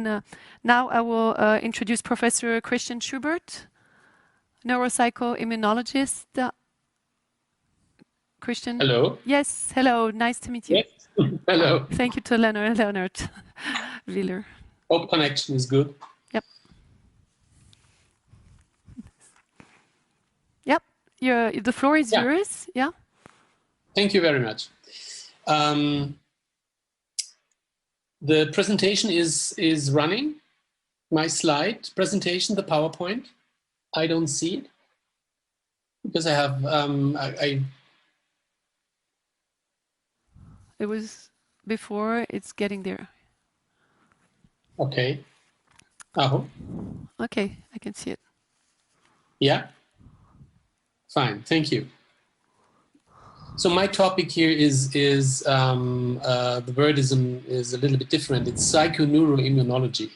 And now I will introduce Professor Christian Schubert, neuropsychoimmunologist. Christian? Hello. Yes, hello. Nice to meet you. Yes. Hello. Thank you to Leonard Wheeler. Hope connection is good. Yep. Yep. The floor is yours. Yeah. Thank you very much. The presentation is running. My slide presentation, the PowerPoint. I don't see it because I have It was before. It's getting there. Okay. Oh. Okay, I can see it. Yeah. Fine. Thank you. So my topic here is the wordism is a little bit different. It's psychoneuroimmunology.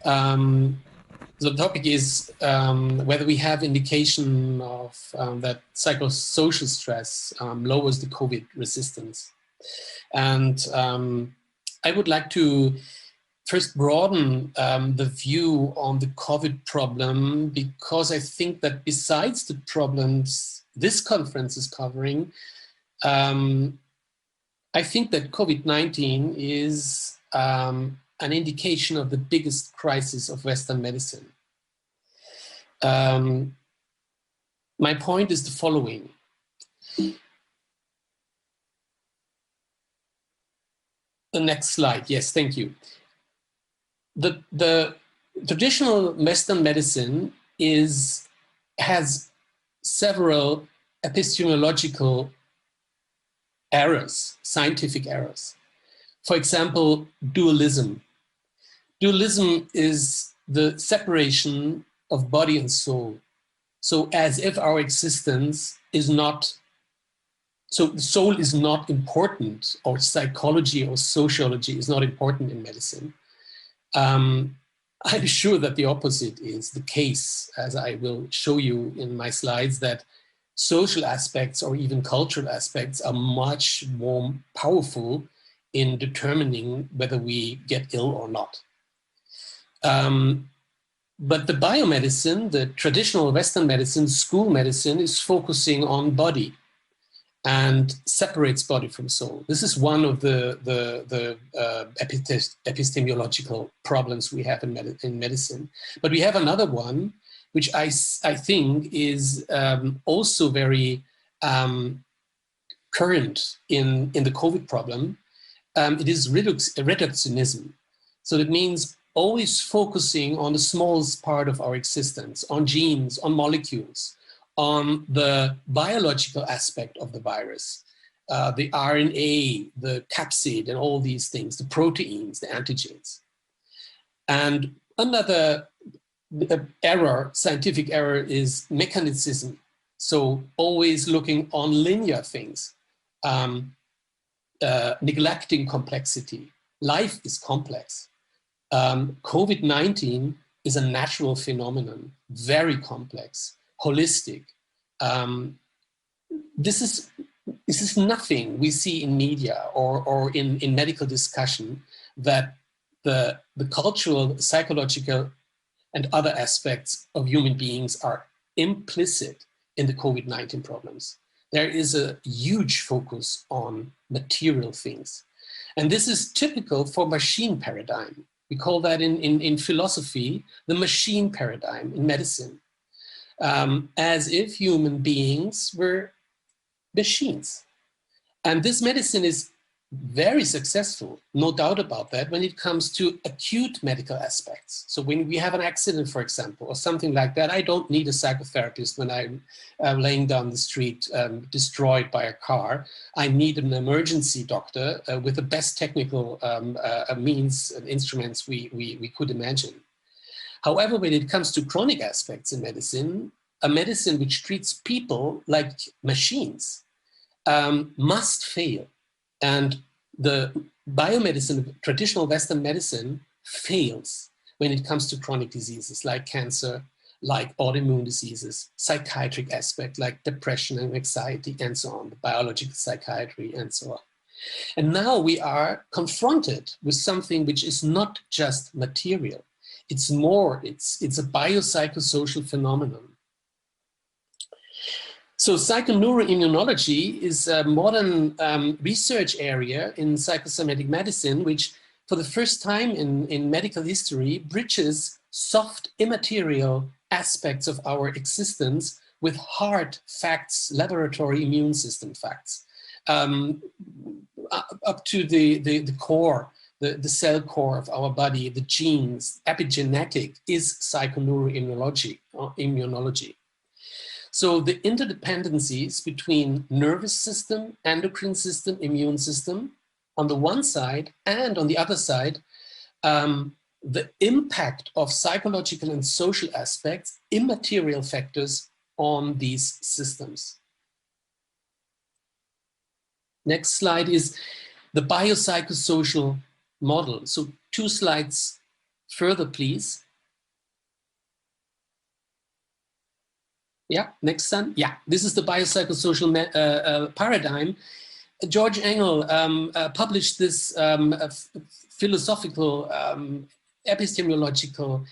The topic is whether we have indication of that psychosocial stress lowers the COVID resistance. And I would like to first broaden the view on the COVID problem, because I think that besides the problems this conference is covering, I think that COVID-19 is an indication of the biggest crisis of Western medicine. My point is the following. The next slide. Yes, thank you. The traditional Western medicine has several epistemological errors, scientific errors. For example, dualism. Dualism is the separation of body and soul. So as if our existence is not, so the soul is not important, or psychology or sociology is not important in medicine. I'm sure that the opposite is the case, as I will show you in my slides, that social aspects or even cultural aspects are much more powerful in determining whether we get ill or not. But the biomedicine, the traditional Western medicine, school medicine, is focusing on body and separates body from soul. This is one of the epistemological problems we have in medicine. But we have another one, which I think is also very current in the COVID problem. It is reductionism. So it means always focusing on the smallest part of our existence, on genes, on molecules, on the biological aspect of the virus, the RNA, the capsid, and all these things, the proteins, the antigens. And another error, scientific error, is mechanicism. So always looking on linear things, neglecting complexity. Life is complex. COVID-19 is a natural phenomenon, very complex, holistic. This is nothing we see in media or in medical discussion, that the cultural, psychological, and other aspects of human beings are implicit in the COVID-19 problems. There is a huge focus on material things. And this is typical for machine paradigm. We call that in philosophy, the machine paradigm in medicine. As if human beings were machines. And this medicine is very successful, no doubt about that, when it comes to acute medical aspects. So when we have an accident, for example, or something like that, I don't need a psychotherapist when I'm laying down the street destroyed by a car. I need an emergency doctor with the best technical means and instruments we could imagine. However, when it comes to chronic aspects in medicine, a medicine which treats people like machines must fail. And the biomedicine, traditional Western medicine, fails when it comes to chronic diseases like cancer, like autoimmune diseases, psychiatric aspect like depression and anxiety, and so on, the biological psychiatry, and so on. And now we are confronted with something which is not just material. It's more, it's a biopsychosocial phenomenon. So psychoneuroimmunology is a modern research area in psychosomatic medicine, which for the first time in medical history bridges soft immaterial aspects of our existence with hard facts, laboratory immune system facts, up to the core, the cell core of our body, the genes, epigenetic is psychoneuroimmunology. Immunology. So the interdependencies between nervous system, endocrine system, immune system on the one side, and on the other side, the impact of psychological and social aspects, immaterial factors on these systems. Next slide is the biopsychosocial model. So 2 slides further, please. Yeah, next one. Yeah, this is the biopsychosocial paradigm. George Engel published this philosophical, epistemological,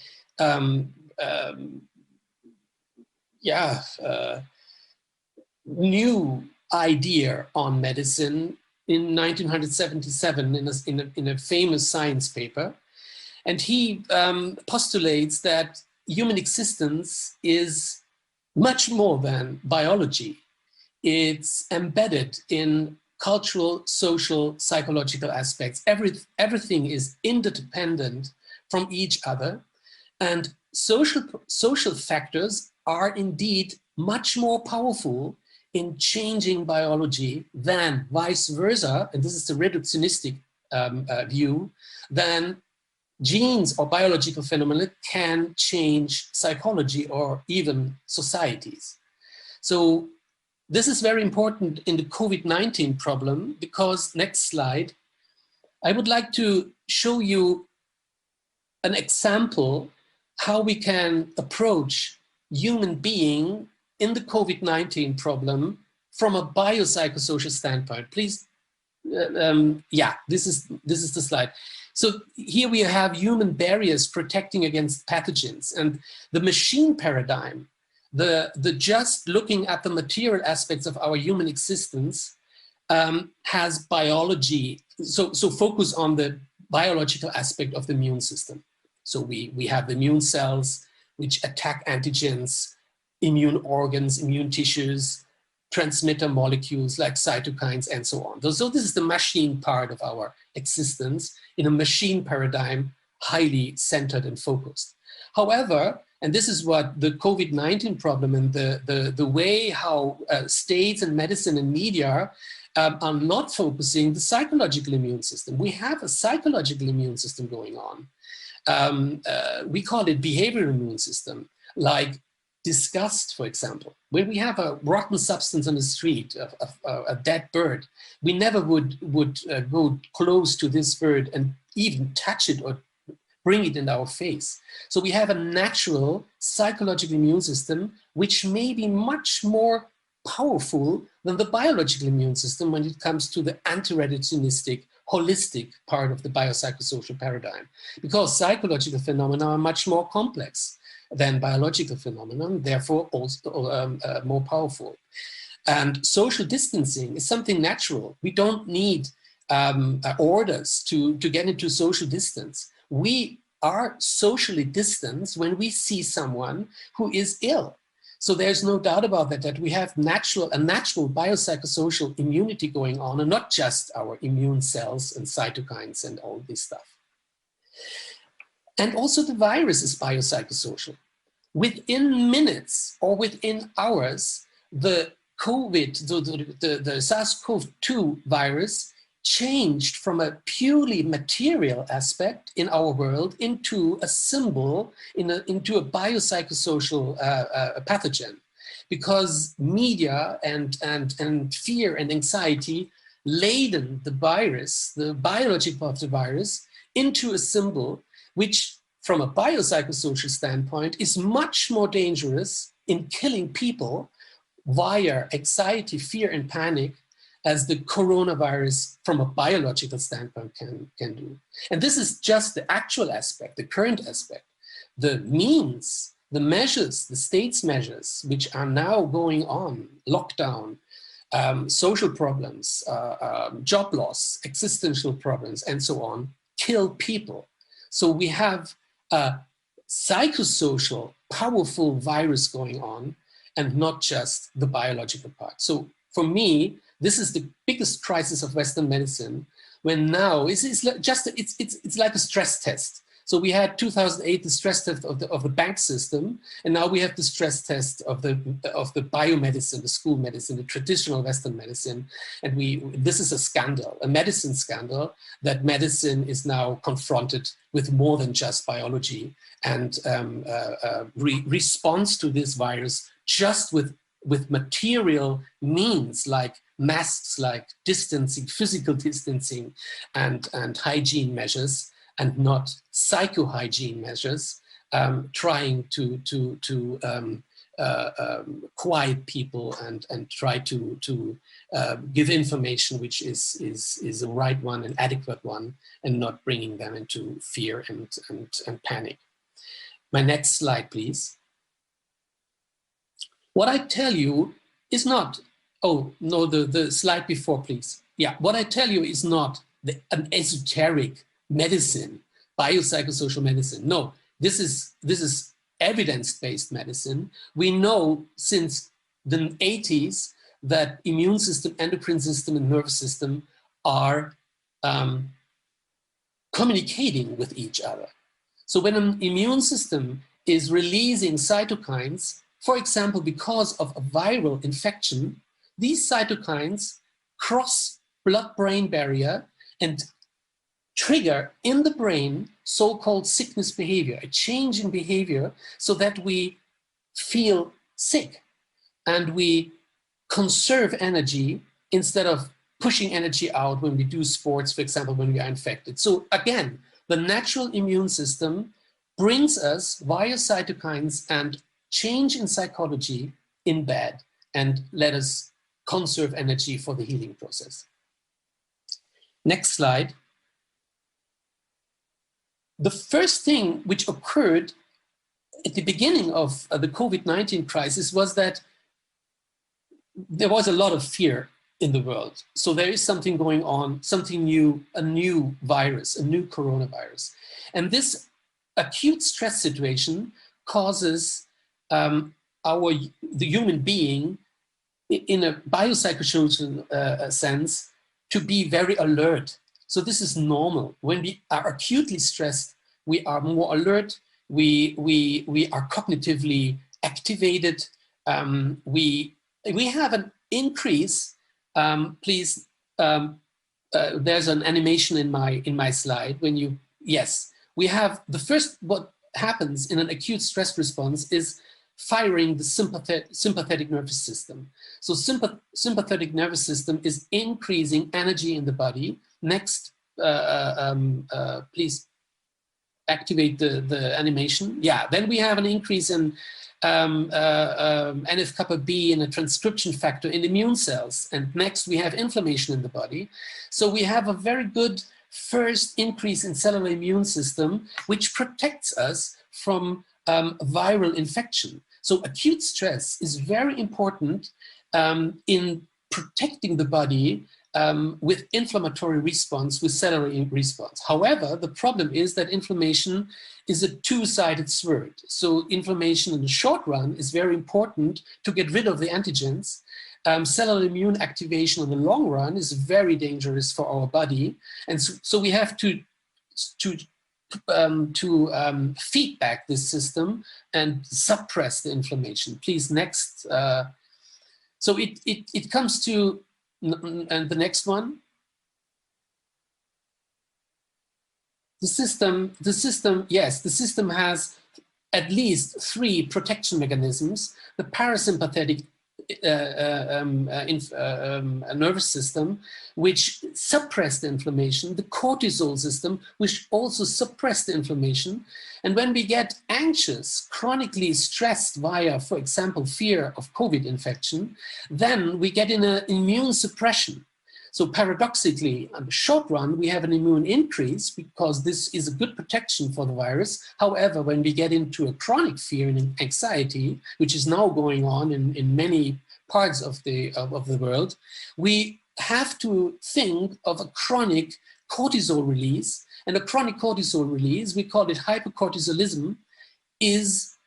new idea on medicine in 1977 in a famous science paper. And he postulates that human existence is much more than biology. It's embedded in cultural, social, psychological aspects. Everything is interdependent from each other. And social factors are indeed much more powerful in changing biology than vice versa, and this is the reductionistic view, than genes or biological phenomena can change psychology or even societies. So this is very important in the COVID-19 problem because, next slide, I would like to show you an example how we can approach human being in the COVID-19 problem from a biopsychosocial standpoint. Please, yeah, this is the slide. So here we have human barriers protecting against pathogens, and the machine paradigm, the just looking at the material aspects of our human existence has biology. So focus on the biological aspect of the immune system. So we have the immune cells which attack antigens, immune organs, immune tissues, transmitter molecules like cytokines and so on. So this is the machine part of our existence in a machine paradigm, highly centered and focused. However, and this is what the COVID-19 problem and the way how states and medicine and media are not focusing the psychological immune system. We have a psychological immune system going on. We call it behavioral immune system, like disgust, for example. When we have a rotten substance on the street, a dead bird, we never would go close to this bird and even touch it or bring it in our face. So we have a natural psychological immune system, which may be much more powerful than the biological immune system when it comes to the anti-reductionistic, holistic part of the biopsychosocial paradigm, because psychological phenomena are much more complex than biological phenomena, therefore also more powerful. And social distancing is something natural. We don't need orders to get into social distance. We are socially distanced when we see someone who is ill. So there's no doubt about that we have a natural biopsychosocial immunity going on, and not just our immune cells and cytokines and all this stuff. And also the virus is biopsychosocial. Within minutes or within hours, the the SARS-CoV-2 virus changed from a purely material aspect in our world into a symbol, into a biopsychosocial pathogen, because media and fear and anxiety laden the virus, the biological part of the virus, into a symbol which, from a biopsychosocial standpoint, is much more dangerous in killing people via anxiety, fear, and panic as the coronavirus from a biological standpoint can do. And this is just the actual aspect, the current aspect. The means, the measures, the state's measures, which are now going on, lockdown, social problems, job loss, existential problems, and so on, kill people. So we have a psychosocial, powerful virus going on, and not just the biological part. So for me, this is the biggest crisis of Western medicine, when now it's like a stress test. So we had 2008 the stress test of the bank system, and now we have the stress test of the biomedicine, the school medicine, the traditional Western medicine, and this is a scandal, a medicine scandal, that medicine is now confronted with more than just biology and response to this virus just with material means like masks, like distancing, physical distancing, and hygiene measures, and not psycho-hygiene measures, trying to quiet people and try to give information which is a right one, an adequate one, and not bringing them into fear and panic. My next slide, please. What I tell you is not, oh, no, the slide before, please. Yeah, what I tell you is not an esoteric medicine, biopsychosocial medicine. No, this is evidence-based medicine. We know since the 80s that immune system, endocrine system, and nervous system are communicating with each other. So when an immune system is releasing cytokines, for example, because of a viral infection, these cytokines cross blood-brain barrier and trigger in the brain so-called sickness behavior, a change in behavior, so that we feel sick and we conserve energy instead of pushing energy out when we do sports, for example, when we are infected. So again, the natural immune system brings us via cytokines and change in psychology in bed and let us conserve energy for the healing process. Next slide. The first thing which occurred at the beginning of the COVID-19 crisis was that there was a lot of fear in the world. So there is something going on, something new, a new virus, a new coronavirus. And this acute stress situation causes the human being, in a biopsychosocial sense, to be very alert. So this is normal. When we are acutely stressed, we are more alert, we are cognitively activated, we have an increase, please, there's an animation in my slide when you, yes, we have the first, what happens in an acute stress response is firing the sympathetic nervous system. So sympathetic nervous system is increasing energy in the body. Next, please activate the animation. Yeah, then we have an increase in NF-kappa B and a transcription factor in immune cells. And next we have inflammation in the body. So we have a very good first increase in cellular immune system, which protects us from viral infection. So acute stress is very important in protecting the body with inflammatory response, with cellular response. However, the problem is that inflammation is a two-sided sword. So inflammation in the short run is very important to get rid of the antigens. Cellular immune activation in the long run is very dangerous for our body. And so we have to feedback this system and suppress the inflammation. Please, next. So it comes to, and the next one. The system has at least 3 protection mechanisms. The parasympathetic nervous system, which suppress the inflammation, the cortisol system, which also suppress the inflammation. And when we get anxious, chronically stressed via, for example, fear of COVID infection, then we get in an immune suppression. So paradoxically, on the short run, we have an immune increase because this is a good protection for the virus. However, when we get into a chronic fear and anxiety, which is now going on in many parts of the world, we have to think of a chronic cortisol release. And a chronic cortisol release, we call it hypercortisolism, is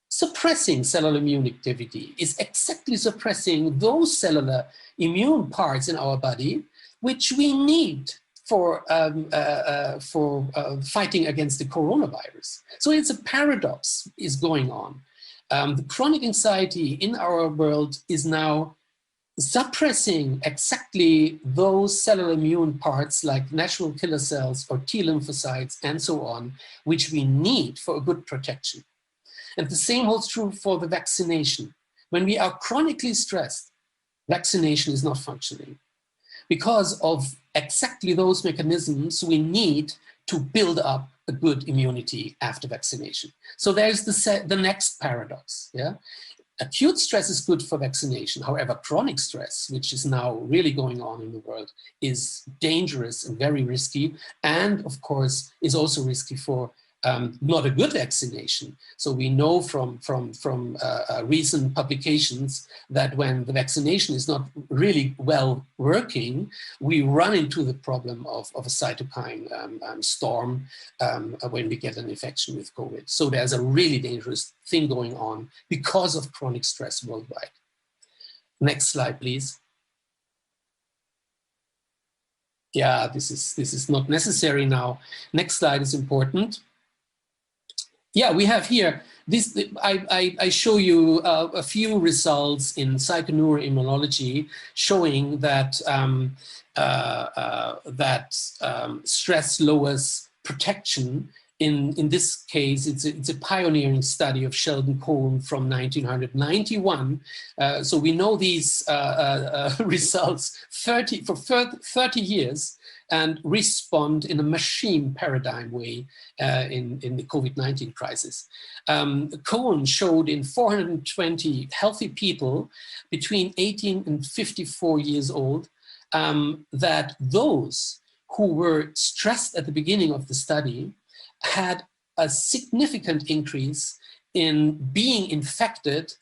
suppressing cellular immune activity, is exactly suppressing those cellular immune parts in our body which we need for fighting against the coronavirus. So it's a paradox is going on. The chronic anxiety in our world is now suppressing exactly those cellular immune parts like natural killer cells or T lymphocytes and so on, which we need for a good protection. And the same holds true for the vaccination. When we are chronically stressed, vaccination is not functioning because of exactly those mechanisms we need to build up a good immunity after vaccination. So there's the next paradox. Yeah? Acute stress is good for vaccination. However, chronic stress, which is now really going on in the world, is dangerous and very risky. And of course, is also risky for not a good vaccination. So we know from recent publications that when the vaccination is not really well working, we run into the problem of a cytokine storm when we get an infection with COVID. So there's a really dangerous thing going on because of chronic stress worldwide. Next slide, please. Yeah, this is not necessary now. Next slide is important. Yeah, we have here, this. I show you a few results in psychoneuroimmunology showing that, stress lowers protection. In this case, it's a pioneering study of Sheldon Cohen from 1991. So we know these results for 30 years and respond in a machine paradigm way in the COVID-19 crisis. Cohen showed in 420 healthy people between 18 and 54 years old that those who were stressed at the beginning of the study had a significant increase in being infected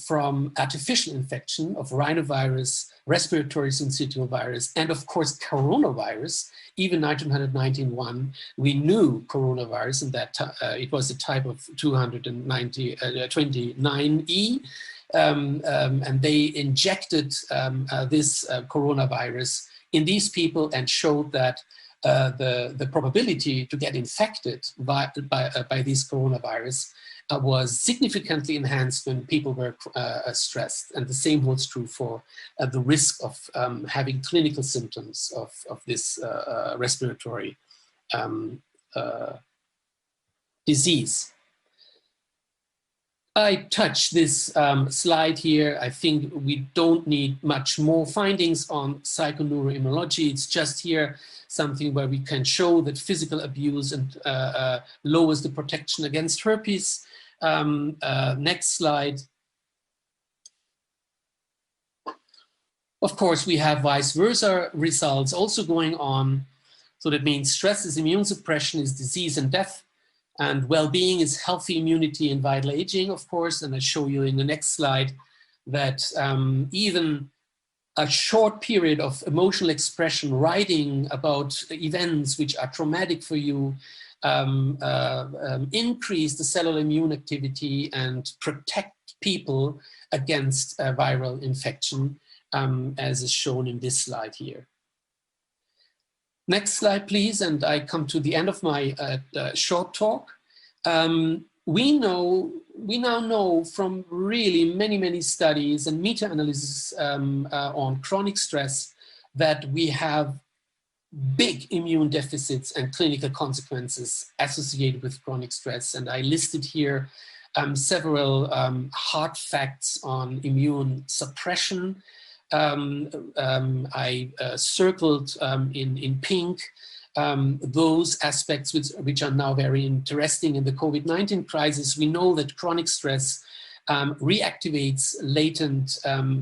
from artificial infection of rhinovirus, respiratory syncytial virus, and of course coronavirus. Even 1991, we knew coronavirus, and that it was a type of 229E, and they injected this coronavirus in these people and showed that the probability to get infected by this coronavirus was significantly enhanced when people were stressed. And the same holds true for the risk of having clinical symptoms of this respiratory disease. I touch this slide here. I think we don't need much more findings on psychoneuroimmunology. It's just here something where we can show that physical abuse and lowers the protection against herpes. Next slide. Of course, we have vice versa results also going on. So that means stress is immune suppression, is disease and death. And well-being is healthy immunity and vital aging, of course. And I show you in the next slide that even a short period of emotional expression, writing about events which are traumatic for you, increase the cellular immune activity and protect people against viral infection, as is shown in this slide here. Next slide, please, and I come to the end of my short talk. We now know from really many studies and meta-analysis on chronic stress that we have big immune deficits and clinical consequences associated with chronic stress. And I listed here several hard facts on immune suppression. I circled in pink those aspects which are now very interesting in the COVID-19 crisis. We know that chronic stress reactivates latent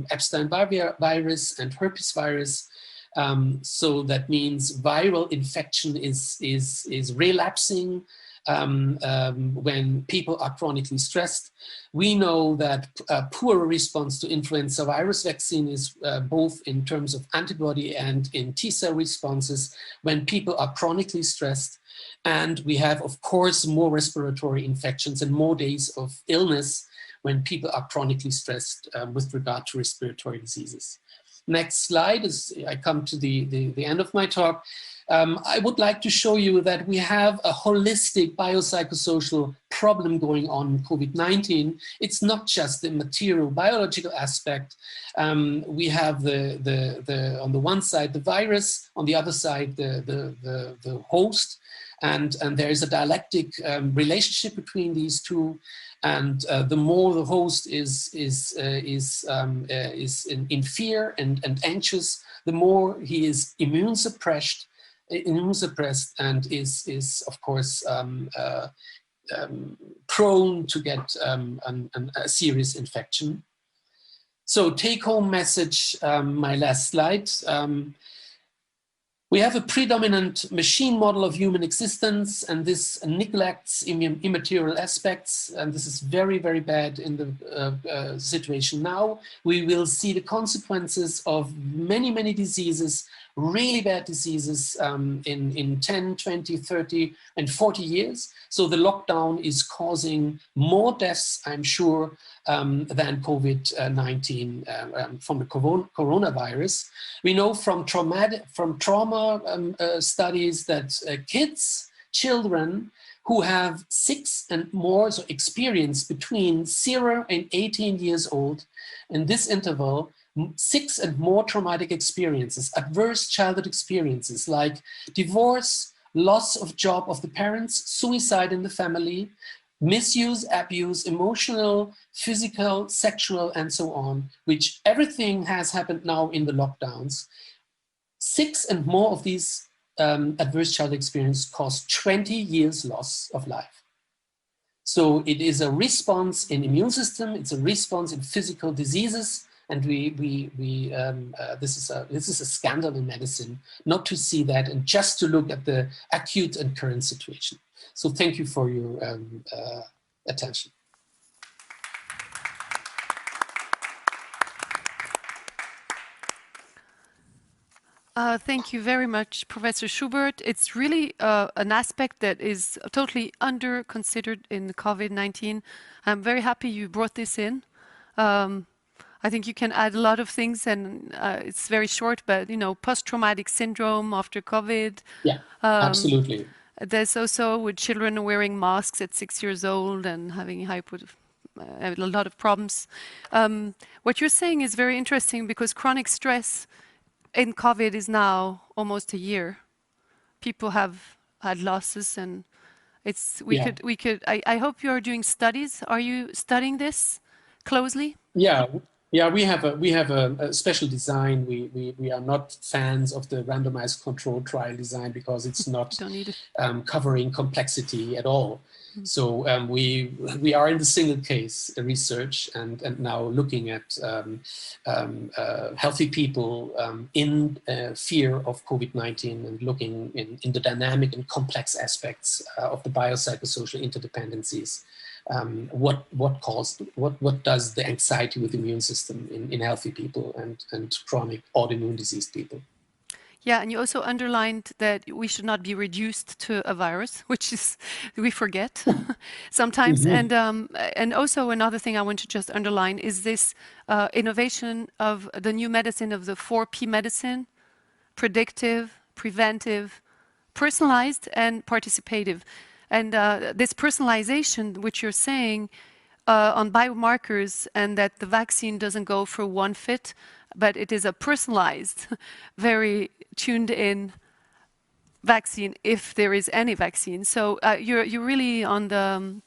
Epstein-Barr virus and herpes virus. So that means viral infection is relapsing when people are chronically stressed. We know that poor response to influenza virus vaccine is both in terms of antibody and in T-cell responses when people are chronically stressed. And we have, of course, more respiratory infections and more days of illness when people are chronically stressed with regard to respiratory diseases. Next slide, as I come to the end of my talk. I would like to show you that we have a holistic biopsychosocial problem going on in COVID-19. It's not just the material biological aspect. We have on the one side the virus, on the other side the host, and there is a dialectic relationship between these two. And the more the host is in fear and anxious, the more he is immune suppressed and is of course prone to get a serious infection. So take-home message, my last slide. We have a predominant machine model of human existence, and this neglects immaterial aspects, and this is very, very bad in the situation now. We will see the consequences of many, many diseases, really bad diseases in 10, 20, 30, and 40 years. So the lockdown is causing more deaths, I'm sure, than COVID-19 from the coronavirus. We know from trauma studies that children who have 6 and more, so experience between 0 and 18 years old, in this interval, 6 and more traumatic experiences, adverse childhood experiences like divorce, loss of job of the parents, suicide in the family, misuse, abuse, emotional, physical, sexual, and so on, which everything has happened now in the lockdowns. 6 and more of these adverse childhood experiences cause 20 years loss of life. So it is a response in immune system, it's a response in physical diseases, and this is a scandal in medicine not to see that and just to look at the acute and current situation. So thank you for your attention. Thank you very much, Professor Schubert. It's really an aspect that is totally under-considered in COVID-19. I'm very happy you brought this in. I think you can add a lot of things, and it's very short, but you know, post-traumatic syndrome after COVID. Yeah, absolutely. There's also with children wearing masks at 6 years old and having a lot of problems. What you're saying is very interesting because chronic stress in COVID is now almost a year. People have had losses, and it's I hope you're doing studies. Are you studying this closely? Yeah, we have a special design. We are not fans of the randomized control trial design because it's not covering complexity at all. So we are in the single case research and now looking at healthy people in fear of COVID-19 and looking in the dynamic and complex aspects of the biopsychosocial interdependencies. What does the anxiety with the immune system in healthy people and chronic autoimmune diseased people? Yeah, and you also underlined that we should not be reduced to a virus, which is, we forget sometimes. And also another thing I want to just underline is this innovation of the new medicine of the 4P medicine: predictive, preventive, personalized, and participative. And this personalization, which you're saying on biomarkers, and that the vaccine doesn't go for one fit, but it is a personalized, very tuned in vaccine, if there is any vaccine. So you're really on the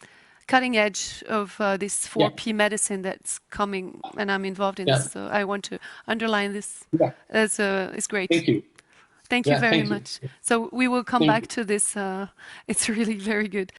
cutting edge of this 4P medicine that's coming, and I'm involved in this. So I want to underline this. It's great. Thank you. Thank you very much. So we will come back to this. It's really very good.